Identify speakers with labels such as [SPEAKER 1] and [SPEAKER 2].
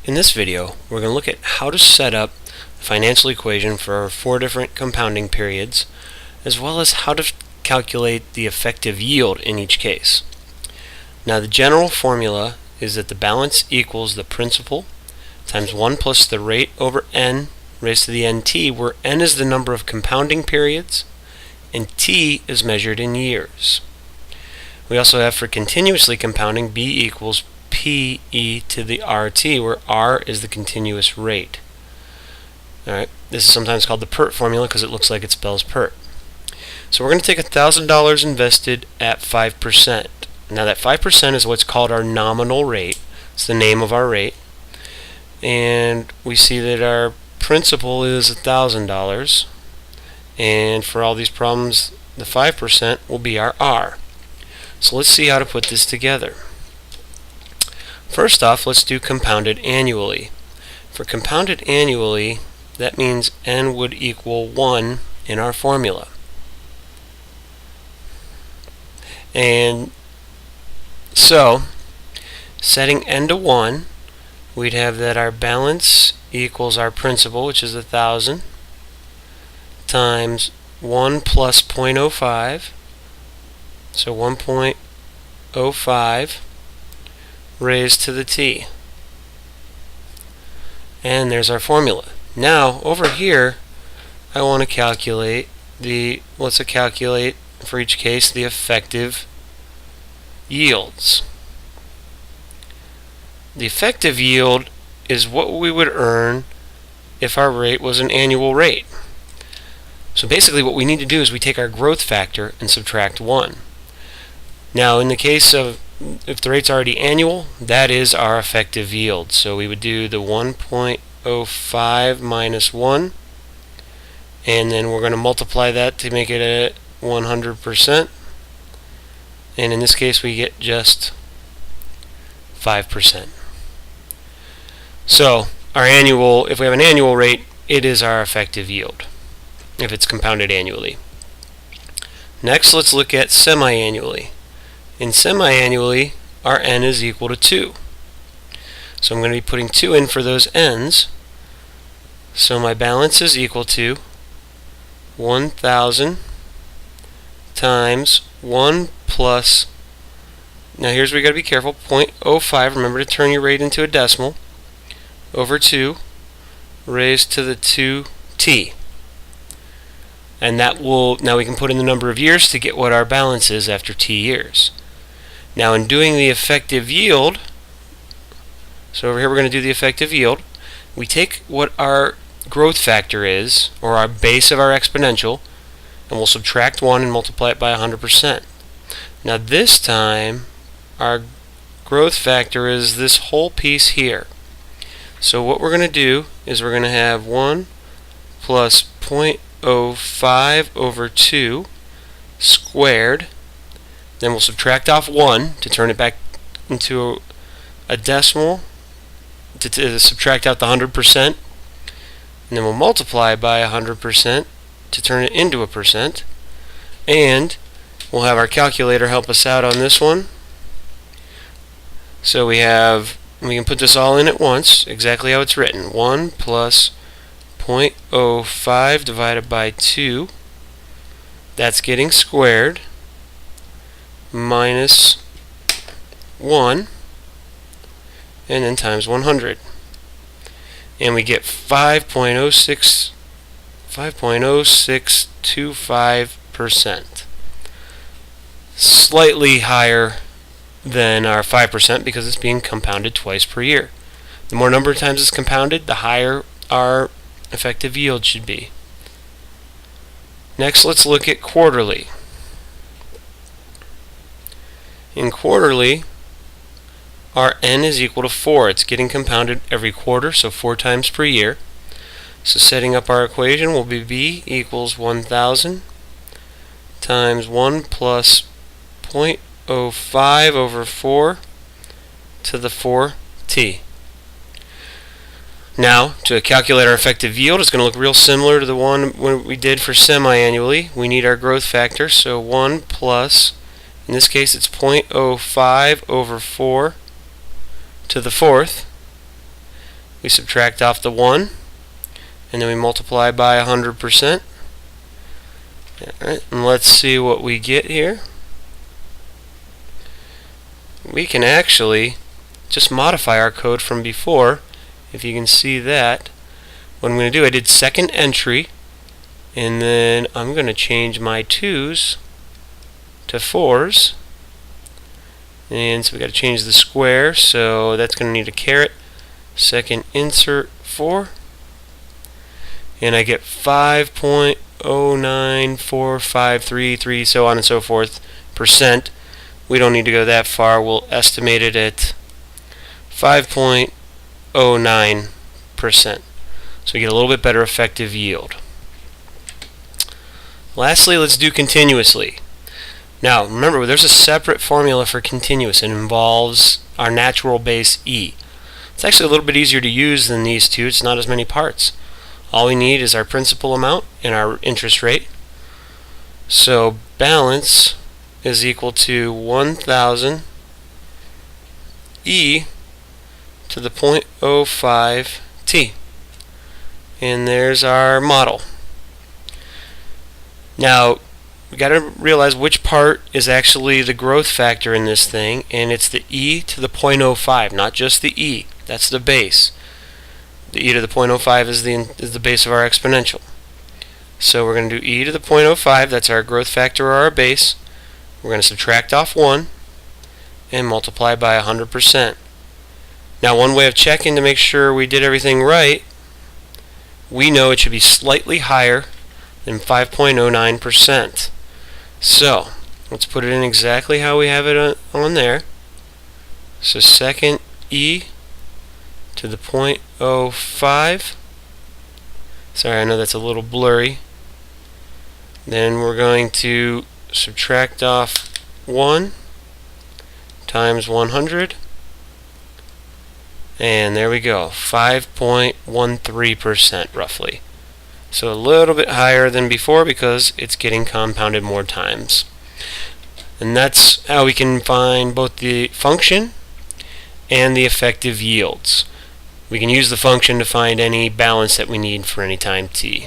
[SPEAKER 1] In this video, we're going to look at how to set up a financial equation for 4 different compounding periods, as well as how to calculate the effective yield in each case. Now, the general formula is that the balance equals the principal times 1 plus the rate over n raised to the nt, where n is the number of compounding periods and t is measured in years. We also have for continuously compounding b equals p e to the rt, where r is the continuous rate. Alright, this is sometimes called the PERT formula because it looks like it spells PERT. So we're going to take $1,000 invested at 5%. Now that 5% is what's called our nominal rate. It's the name of our rate. And we see that our principal is $1,000. And for all these problems, the 5% will be our R. So let's see how to put this together. First off, let's do compounded annually. For compounded annually, that means n would equal 1 in our formula. And so, setting n to 1, we'd have that our balance equals our principal, which is 1,000, times 1 plus 0.05, so 1.05 raised to the t. And there's our formula. Now, over here, I want to calculate let's calculate for each case the effective yields. The effective yield is what we would earn if our rate was an annual rate. So basically what we need to do is we take our growth factor and subtract 1. Now in the case of if the rate's already annual, that is our effective yield. So we would do the 1.05 minus 1, and then we're going to multiply that to make it a 100%. And in this case we get just 5%. So our annual, if we have an annual rate, it is our effective yield if it's compounded annually. Next, let's look at semi-annually. In semi-annually, our n is equal to 2. So I'm going to be putting 2 in for those n's. So my balance is equal to 1,000 times 1 plus, now here's where you got to be careful, 0.05, remember to turn your rate into a decimal, over 2 raised to the 2t. And that will, now we can put in the number of years to get what our balance is after t years. Now in doing the effective yield, so over here we're going to do the effective yield, we take what our growth factor is, or our base of our exponential, and we'll subtract 1 and multiply it by 100%. Now this time, our growth factor is this whole piece here. So what we're going to do is we're going to have 1 plus 0.05 over 2 squared. Then we'll subtract off 1 to turn it back into a decimal, to subtract out the 100%. And then we'll multiply by 100% to turn it into a percent. And we'll have our calculator help us out on this one. So we can put this all in at once, exactly how it's written. 1 plus 0.05 divided by 2, that's getting squared, minus 1, and then times 100. And we get 5.0625%. Slightly higher than our 5% because it's being compounded twice per year. The more number of times it's compounded, the higher our effective yield should be. Next, let's look at quarterly. In quarterly, our n is equal to 4. It's getting compounded every quarter, so 4 times per year. So setting up our equation will be b equals 1,000 times 1 plus 0.05 over 4 to the 4t. Now, to calculate our effective yield, it's going to look real similar to the one we did for semi-annually. We need our growth factor, so 1 plus, in this case it's 0.05 over 4 to the fourth. we subtract off the 1, and then we multiply by 100%. Alright, and let's see what we get here. We can actually just modify our code from before. If you can see that, what I'm going to do, I did second entry, and then I'm going to change my 2's to 4's, and so we got to change the square, so that's going to need a caret. Second insert 4, and I get 5.094533, so on and so forth percent. We don't need to go that far. We'll estimate it at 5.09%. So we get a little bit better effective yield. Lastly, let's do continuously. Now, remember, there's a separate formula for continuous. It involves our natural base E. It's actually a little bit easier to use than these two. It's not as many parts. All we need is our principal amount and our interest rate. So balance is equal to 1,000 E to the 0.05 t. And there's our model. Now, we got to realize which part is actually the growth factor in this thing, and it's the e to the 0.05, not just the e. That's the base. The e to the 0.05 is the base of our exponential. So we're going to do e to the 0.05, that's our growth factor or our base. We're going to subtract off 1 and multiply by 100%. Now, one way of checking to make sure we did everything right, we know it should be slightly higher than 5.09%. So, let's put it in exactly how we have it on there. So second e to the 0.05. Sorry, I know that's a little blurry. Then we're going to subtract off 1 times 100. And there we go, 5.13% roughly. So a little bit higher than before because it's getting compounded more times. And that's how we can find both the function and the effective yields. We can use the function to find any balance that we need for any time t.